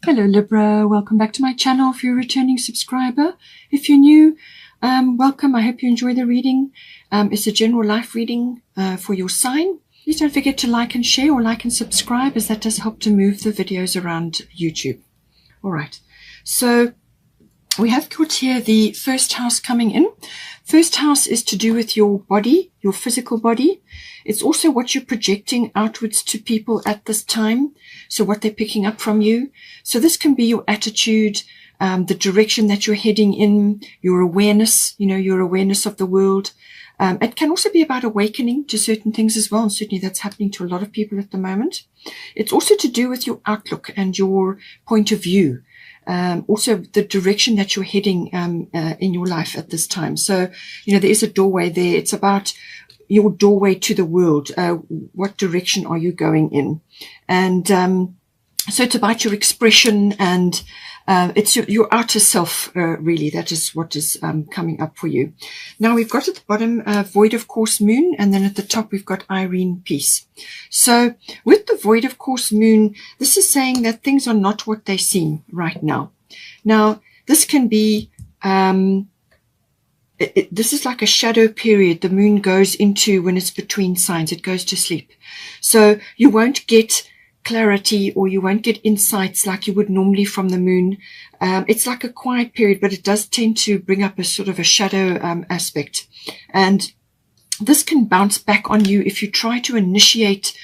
Hello Libra, welcome back to my channel if you're a returning subscriber. If you're new, welcome. I hope you enjoy the reading. It's a general life reading for your sign. Please don't forget to like and share, or like and subscribe, as that does help to move the videos around YouTube. Alright, so we have got here the first house coming in. First house is to do with your body, your physical body. It's also what you're projecting outwards to people at this time. So what they're picking up from you. So this can be your attitude, the direction that you're heading in, your awareness, your awareness of the world. It can also be about awakening to certain things as well. And certainly that's happening to a lot of people at the moment. It's also to do with your outlook and your point of view. Also the direction that you're heading in your life at this time. So, there is a doorway there. It's about your doorway to the world. What direction are you going in? And so it's about your expression, and it's your outer self, really. That is what is coming up for you. Now we've got at the bottom Void of Course Moon, and then at the top we've got Irene Peace. So with the Void of Course Moon, this is saying that things are not what they seem right now. Now this can be this is like a shadow period the moon goes into when it's between signs. It goes to sleep. So you won't get clarity, or you won't get insights like you would normally from the moon. It's like a quiet period, but it does tend to bring up a sort of a shadow aspect. And this can bounce back on you if you try to initiate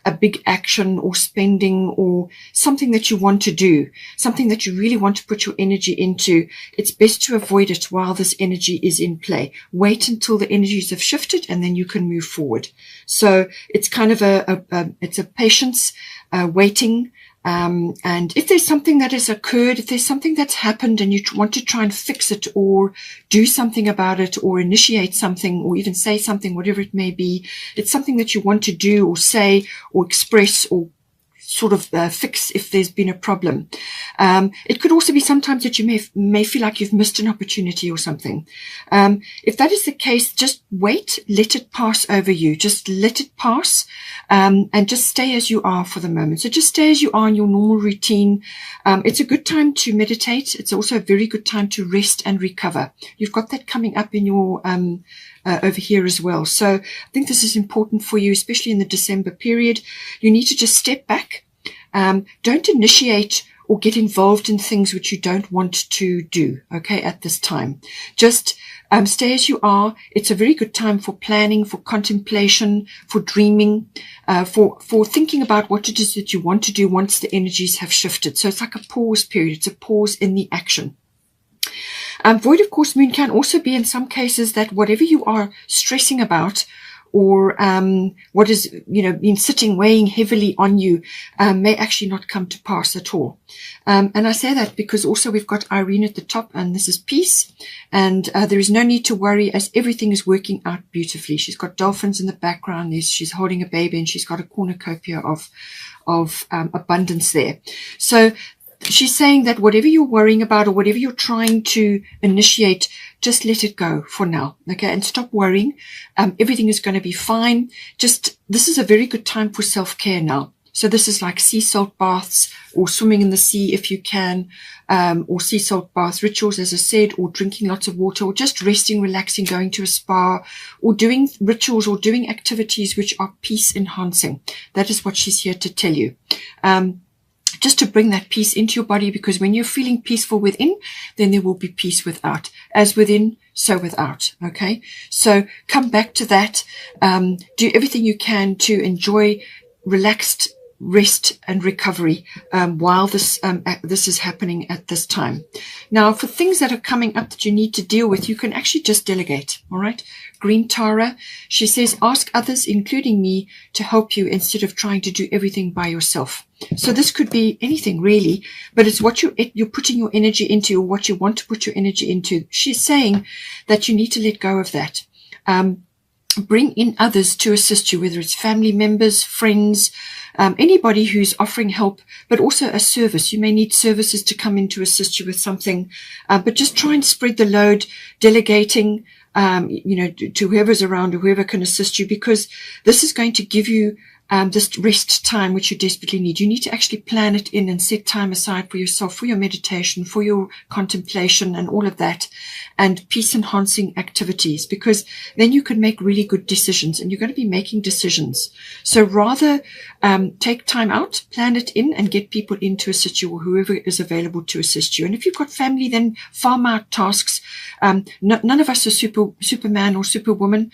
a big action or spending or something that you want to do, something that you really want to put your energy into. It's best to avoid it while this energy is in play. Wait until the energies have shifted, and then you can move forward. So it's kind of it's a patience, waiting. And if there's something that has occurred, if there's something that's happened and you want to try and fix it or do something about it or initiate something or even say something, whatever it may be, it's something that you want to do or say or express or sort of fix if there's been a problem. It could also be sometimes that you may feel like you've missed an opportunity or something. If that is the case, just wait, let it pass over you. Just let it pass, and just stay as you are for the moment. So just stay as you are in your normal routine. It's a good time to meditate. It's also a very good time to rest and recover. You've got that coming up in your over here as well. So I think this is important for you, especially in the December period. You need to just step back. Don't initiate or get involved in things which you don't want to do, okay, at this time. Just stay as you are. It's a very good time for planning, for contemplation, for dreaming, for thinking about what it is that you want to do once the energies have shifted. So it's like a pause period. It's a pause in the action. Void of Course Moon can also be in some cases that whatever you are stressing about, or what is been sitting weighing heavily on you, may actually not come to pass at all. And I say that because also we've got Irene at the top, and this is peace, and there is no need to worry, as everything is working out beautifully. She's got dolphins in the background. She's holding a baby, and she's got a cornucopia of abundance there. So she's saying that whatever you're worrying about or whatever you're trying to initiate, just let it go for now, okay? And stop worrying. Everything is going to be fine. This is a very good time for self-care now. So this is like sea salt baths, or swimming in the sea if you can, or sea salt bath rituals, as I said, or drinking lots of water, or just resting, relaxing, going to a spa, or doing rituals or doing activities which are peace enhancing. That is what she's here to tell you. Just to bring that peace into your body, because when you're feeling peaceful within, then there will be peace without. As within, so without. Okay, so come back to that. Do everything you can to enjoy relaxed rest and recovery while this is happening at this time. Now, for things that are coming up that you need to deal with, you can actually just delegate. All right. Green Tara, she says, ask others, including me, to help you instead of trying to do everything by yourself. So this could be anything really, but it's what you're putting your energy into, or what you want to put your energy into. She's saying that you need to let go of that. Bring in others to assist you, whether it's family members, friends, anybody who's offering help, but also a service. You may need services to come in to assist you with something, but just try and spread the load, delegating, to whoever's around or whoever can assist you, because this is going to give you this rest time which you desperately need. You need to actually plan it in and set time aside for yourself, for your meditation, for your contemplation and all of that, and peace-enhancing activities, because then you can make really good decisions, and you're going to be making decisions. So rather take time out, plan it in, and get people in to assist you, or whoever is available to assist you. And if you've got family, then farm out tasks. None of us are Superman or Superwoman.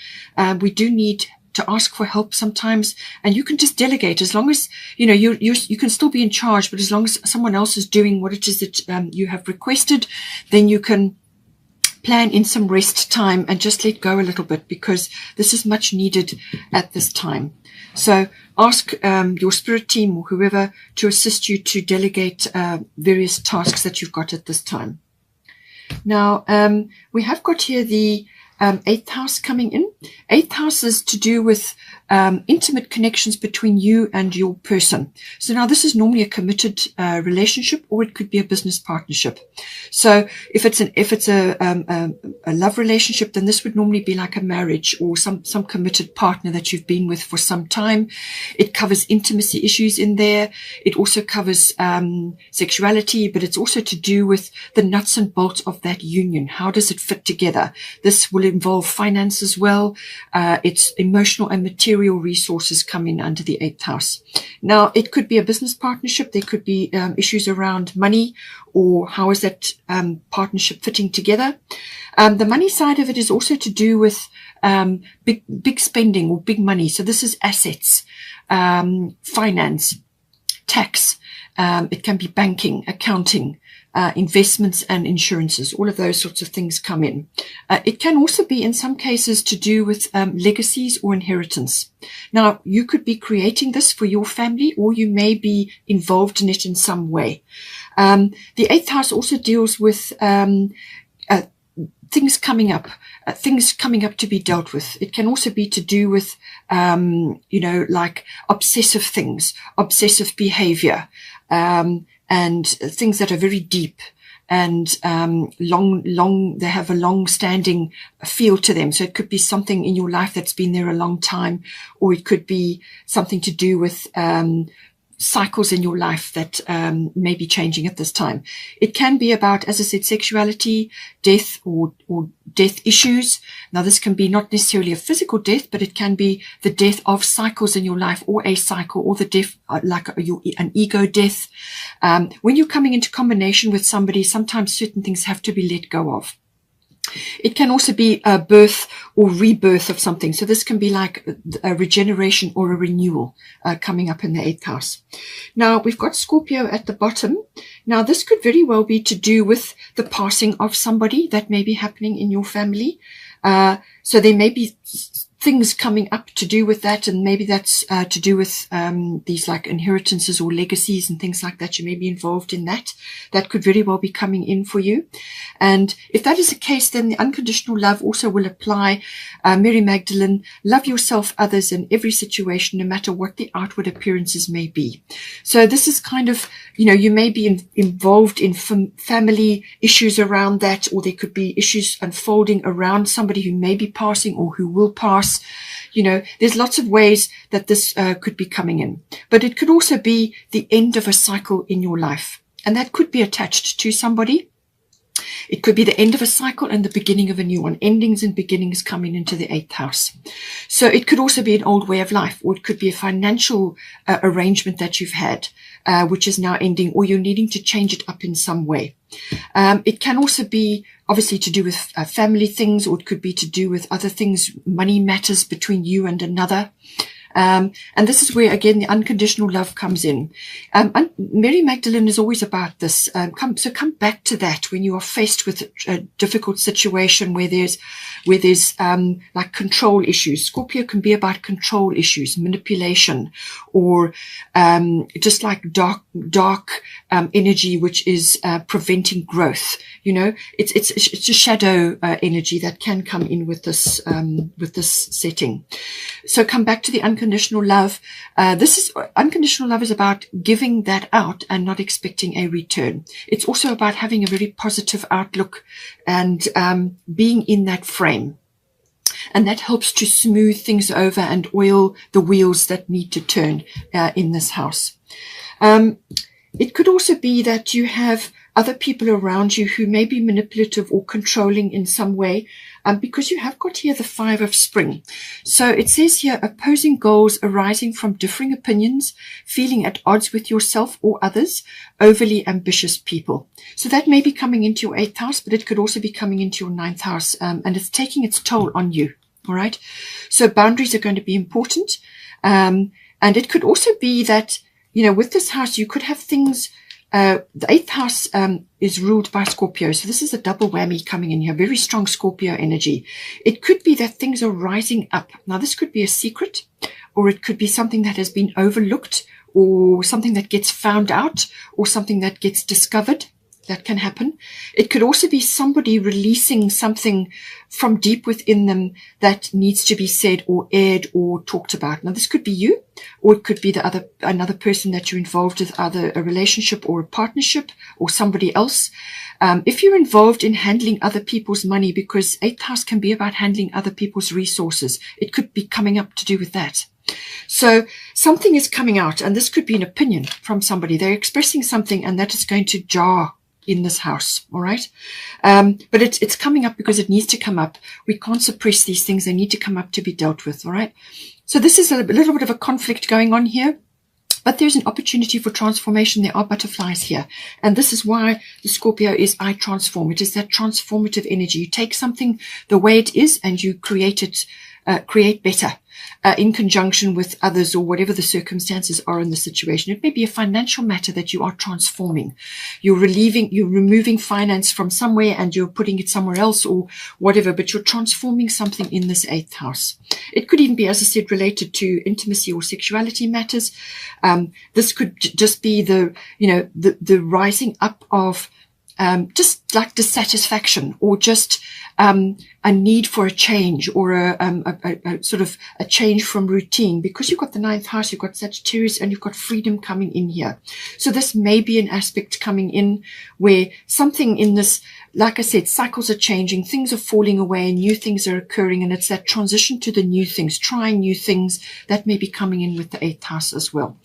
We do need to ask for help sometimes, and you can just delegate, as long as you can still be in charge, but as long as someone else is doing what it is that you have requested, then you can plan in some rest time and just let go a little bit, because this is much needed at this time. So ask your spirit team or whoever to assist you to delegate various tasks that you've got at this time. Now, we have got here the 8th house coming in. 8th house is to do with intimate connections between you and your person. So now this is normally a committed relationship, or it could be a business partnership. So if it's a love relationship, then this would normally be like a marriage or some committed partner that you've been with for some time. It covers intimacy issues in there. It also covers sexuality, but it's also to do with the nuts and bolts of that union. How does it fit together? This will involve finance as well. It's emotional and material resources come in under the 8th house. Now, it could be a business partnership. There could be issues around money, or how is that partnership fitting together. The money side of it is also to do with big spending or big money. So this is assets, finance, tax. It can be banking, accounting, investments and insurances. All of those sorts of things come in. It can also be, in some cases, to do with legacies or inheritance. Now, you could be creating this for your family, or you may be involved in it in some way. The 8th house also deals with things coming up to be dealt with. It can also be to do with, like obsessive things, obsessive behavior, and things that are very deep and they have a long-standing feel to them. So it could be something in your life that's been there a long time, or it could be something to do with cycles in your life that may be changing at this time. It can be about, as I said, sexuality, death, or death issues. Now, this can be not necessarily a physical death, but it can be the death of cycles in your life, or a cycle, or the death, like an ego death. When you're coming into combination with somebody, sometimes certain things have to be let go of. It can also be a birth or rebirth of something. So this can be like a regeneration or a renewal coming up in the 8th house. Now, we've got Scorpio at the bottom. Now, this could very well be to do with the passing of somebody that may be happening in your family. So there may be things coming up to do with that, and maybe that's to do with these like inheritances or legacies and things like that. You may be involved in that. That could very well be coming in for you. And if that is the case, then the unconditional love also will apply. Mary Magdalene, love yourself, others, in every situation, no matter what the outward appearances may be. So this is kind of, you may be involved in family issues around that, or there could be issues unfolding around somebody who may be passing or who will pass. There's lots of ways that this could be coming in. But it could also be the end of a cycle in your life. And that could be attached to somebody. It could be the end of a cycle and the beginning of a new one. Endings and beginnings coming into the 8th house. So it could also be an old way of life, or it could be a financial arrangement that you've had, which is now ending, or you're needing to change it up in some way. It can also be obviously to do with family things, or it could be to do with other things, money matters between you and another. And this is where, again, the unconditional love comes in. Mary Magdalene is always about this. So come back to that when you are faced with a difficult situation where there's like control issues. Scorpio can be about control issues, manipulation, or just like dark energy, which is preventing growth. It's a shadow energy that can come in with this setting. So come back to the unconditional love. Unconditional love is about giving that out and not expecting a return. It's also about having a very positive outlook and being in that frame. and that helps to smooth things over and oil the wheels that need to turn in this house. It could also be that you have other people around you who may be manipulative or controlling in some way, because you have got here the 5 of spring. So it says here, opposing goals arising from differing opinions, feeling at odds with yourself or others, overly ambitious people. So that may be coming into your 8th house, but it could also be coming into your 9th house, and it's taking its toll on you. All right. So boundaries are going to be important. And it could also be that, with this house, you could have things. The 8th house is ruled by Scorpio. So this is a double whammy coming in here, very strong Scorpio energy. It could be that things are rising up. Now, this could be a secret, or it could be something that has been overlooked, or something that gets found out, or something that gets discovered. That can happen. It could also be somebody releasing something from deep within them that needs to be said or aired or talked about. Now, this could be you, or it could be another person that you're involved with, either a relationship or a partnership or somebody else. If you're involved in handling other people's money, because 8th house can be about handling other people's resources, it could be coming up to do with that. So something is coming out, and this could be an opinion from somebody. They're expressing something, and that is going to jar in this house. All right. But it's coming up because it needs to come up. We can't suppress these things. They need to come up to be dealt with. All right. So this is a little bit of a conflict going on here, but there's an opportunity for transformation. There are butterflies here. And this is why the Scorpio is I transform. It is that transformative energy. You take something the way it is and you create it, create better. In conjunction with others, or whatever the circumstances are in the situation. It may be a financial matter that you are transforming. You're removing finance from somewhere and you're putting it somewhere else or whatever, but you're transforming something in this 8th house. It could even be, as I said, related to intimacy or sexuality matters. This could just be the rising up of just like dissatisfaction, or just a need for a change, or a sort of a change from routine, because you've got the 9th house, you've got Sagittarius, and you've got freedom coming in here. So this may be an aspect coming in where something in this, like I said, cycles are changing, things are falling away, and new things are occurring, and it's that transition to the new things, trying new things, that may be coming in with the 8th house as well.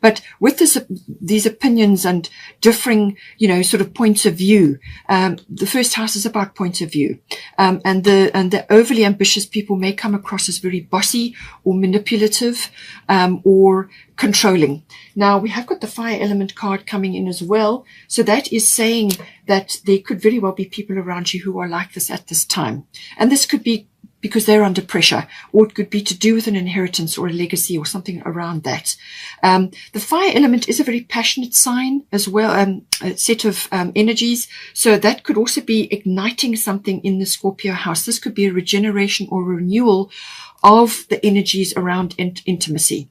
But with these opinions and differing, sort of points of view, the first house is about point of view, and the overly ambitious people may come across as very bossy or manipulative, or controlling. Now, we have got the fire element card coming in as well. So that is saying that there could very well be people around you who are like this at this time. And this could be because they're under pressure, or it could be to do with an inheritance or a legacy or something around that. The fire element is a very passionate sign as well, a set of energies. So that could also be igniting something in the Scorpio house. This could be a regeneration or renewal of the energies around intimacy.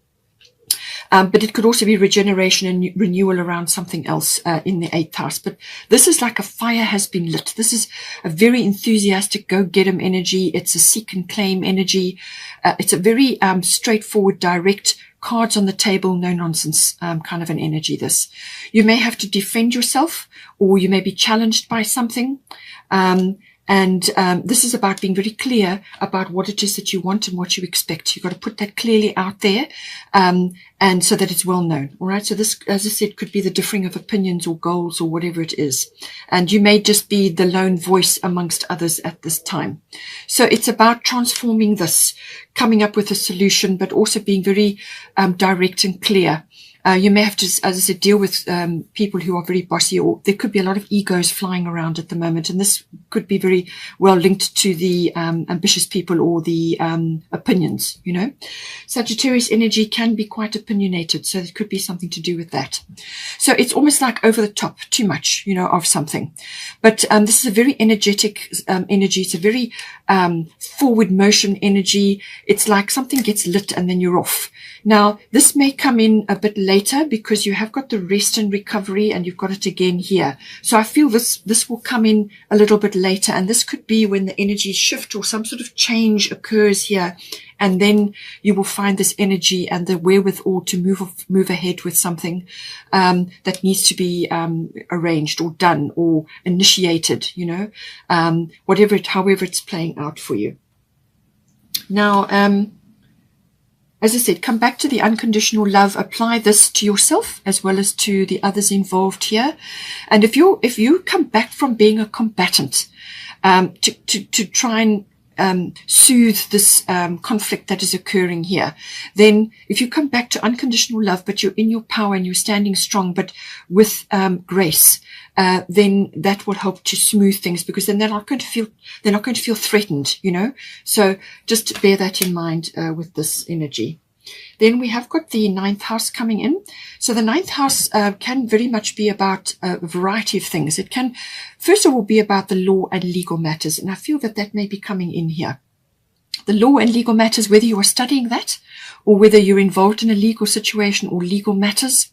But it could also be regeneration and renewal around something else in the 8th house. But this is like a fire has been lit. This is a very enthusiastic go-get-em energy. It's a seek and claim energy. It's a very straightforward, direct, cards on the table, no nonsense kind of an energy. This, you may have to defend yourself, or you may be challenged by something. And this is about being very clear about what it is that you want and what you expect. You've got to put that clearly out there, and so that it's well known. All right. So this, as I said, could be the differing of opinions or goals or whatever it is. And you may just be the lone voice amongst others at this time. So it's about transforming this, coming up with a solution, but also being very direct and clear. You may have to, as I said, deal with people who are very bossy, or there could be a lot of egos flying around at the moment. And this could be very well linked to the ambitious people or the opinions, Sagittarius energy can be quite opinionated, so it could be something to do with that. So it's almost like over the top, too much, of something. But this is a very energetic energy. It's a very forward motion energy. It's like something gets lit and then you're off. Now, this may come in a bit later because you have got the rest and recovery, and you've got it again here. So I feel this will come in a little bit later, and this could be when the energies shift or some sort of change occurs here, and then you will find this energy and the wherewithal to move ahead with something that needs to be arranged or done or initiated, however it's playing out for you. Now, as I said, come back to the unconditional love. Apply this to yourself as well as to the others involved here. And if you come back from being a combatant, to try and soothe this conflict that is occurring here, then if you come back to unconditional love, but you're in your power and you're standing strong, but with grace, then that will help to smooth things, because then they're not going to feel threatened, you know. So just bear that in mind with this energy. Then we have got the 9th house coming in. So the 9th house can very much be about a variety of things. It can, first of all, be about the law and legal matters. And I feel that that may be coming in here. The law and legal matters, whether you are studying that or whether you're involved in a legal situation or legal matters,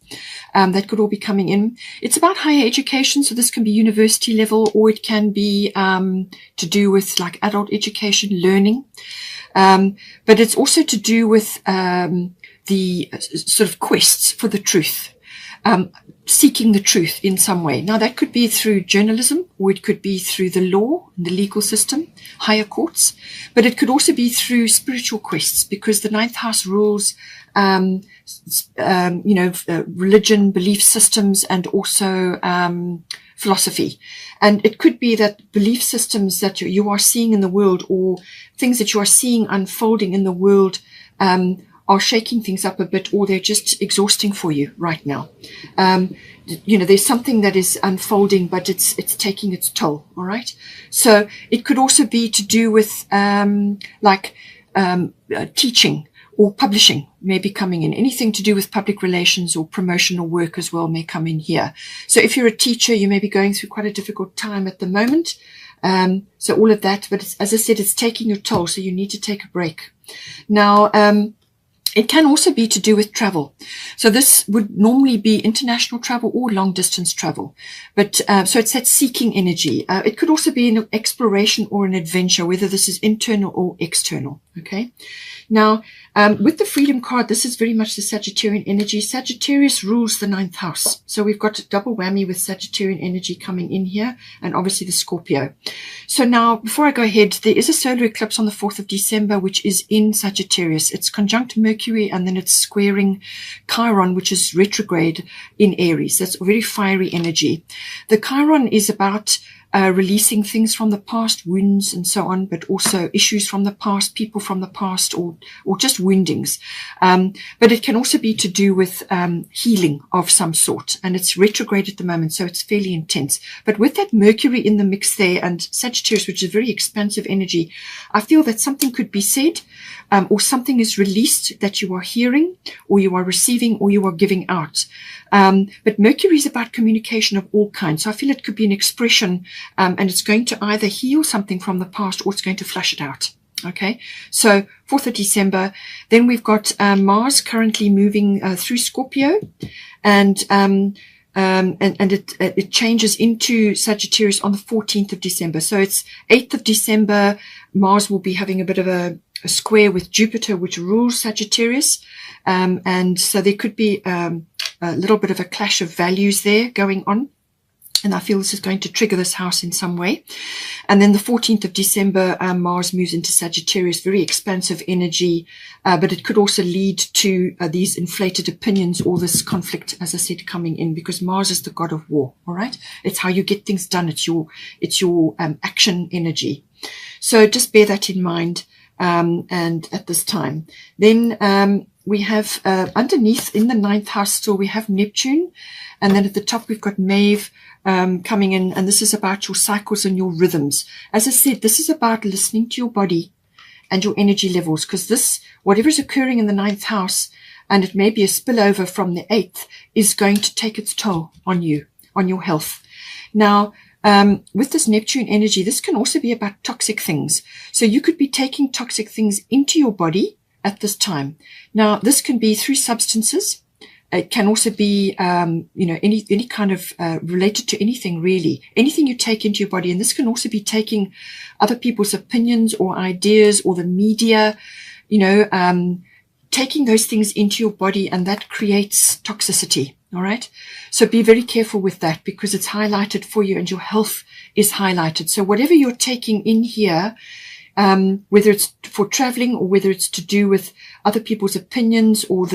that could all be coming in. It's about higher education. So this can be university level, or it can be to do with like adult education, learning. But it's also to do with the sort of quests for the truth, seeking the truth in some way. Now, that could be through journalism, or it could be through the law and the legal system, higher courts, but it could also be through spiritual quests, because the 9th house rules, religion, belief systems, and also philosophy. And it could be that belief systems that you are seeing in the world, or things that you are seeing unfolding in the world, are shaking things up a bit, or they're just exhausting for you right now. There's something that is unfolding, but it's taking its toll. All right. So it could also be to do with teaching or publishing may be coming in. Anything to do with public relations or promotional work as well may come in here. So if you're a teacher, you may be going through quite a difficult time at the moment. So all of that, but as I said, it's taking your toll. So you need to take a break. Now, it can also be to do with travel. So this would normally be international travel or long distance travel. But so it's that seeking energy. It could also be an exploration or an adventure, whether this is internal or external. Okay. Now, with the freedom card, this is very much the Sagittarian energy. Sagittarius rules the 9th house. So we've got a double whammy with Sagittarian energy coming in here, and obviously the Scorpio. So now, before I go ahead, there is a solar eclipse on the 4th of December, which is in Sagittarius. It's conjunct Mercury, and then it's squaring Chiron, which is retrograde in Aries. That's very fiery energy. The Chiron is about releasing things from the past, wounds and so on, but also issues from the past, people from the past, or just woundings. But it can also be to do with healing of some sort, and it's retrograde at the moment, so it's fairly intense. But with that Mercury in the mix there, and Sagittarius, which is very expansive energy, I feel that something could be said, or something is released that you are hearing, or you are receiving, or you are giving out. But Mercury is about communication of all kinds. So I feel it could be an expression, and it's going to either heal something from the past, or it's going to flush it out. Okay. So 4th of December, then we've got Mars currently moving through Scorpio, and it changes into Sagittarius on the 14th of December. So it's 8th of December. Mars will be having a bit of a square with Jupiter, which rules Sagittarius. And so there could be a little bit of a clash of values there going on. And I feel this is going to trigger this house in some way. And then the 14th of December, Mars moves into Sagittarius, very expansive energy, but it could also lead to these inflated opinions or this conflict, as I said, coming in, because Mars is the god of war. All right. It's how you get things done. It's your action energy. So just bear that in mind. And at this time, then, we have, underneath in the 9th house still, we have Neptune. And then at the top, we've got Maeve, coming in. And this is about your cycles and your rhythms. As I said, this is about listening to your body and your energy levels, because this, whatever is occurring in the 9th house, and it may be a spillover from the 8th, is going to take its toll on you, on your health. Now, with this Neptune energy, this can also be about toxic things. So you could be taking toxic things into your body at this time. Now, this can be through substances. It can also be, any kind of related to anything, really. Anything you take into your body. And this can also be taking other people's opinions or ideas or the media, taking those things into your body, and that creates toxicity. All right. So be very careful with that, because it's highlighted for you and your health is highlighted. So whatever you're taking in here whether it's for traveling or whether it's to do with other people's opinions or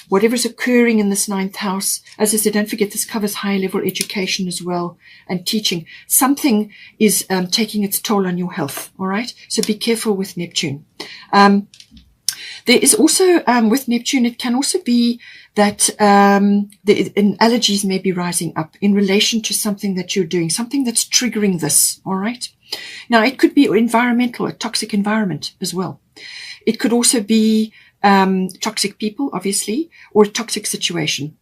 whatever's occurring in this 9th house. As I said, don't forget this covers higher level education as well and teaching. Something is taking its toll on your health, all right? So be careful with Neptune. There is also, with Neptune, it can also be that allergies may be rising up in relation to something that you're doing, something that's triggering this, all right? Now, it could be environmental, a toxic environment as well. It could also be toxic people, obviously, or a toxic situation.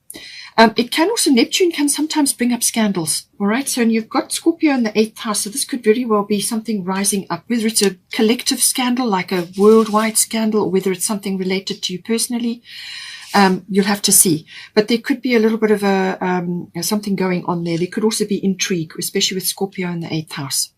It can also, Neptune can sometimes bring up scandals, all right? So, and you've got Scorpio in the 8th house, so this could very well be something rising up, whether it's a collective scandal, like a worldwide scandal, or whether it's something related to you personally. You'll have to see. But there could be a little bit of something going on there. There could also be intrigue, especially with Scorpio in the 8th house.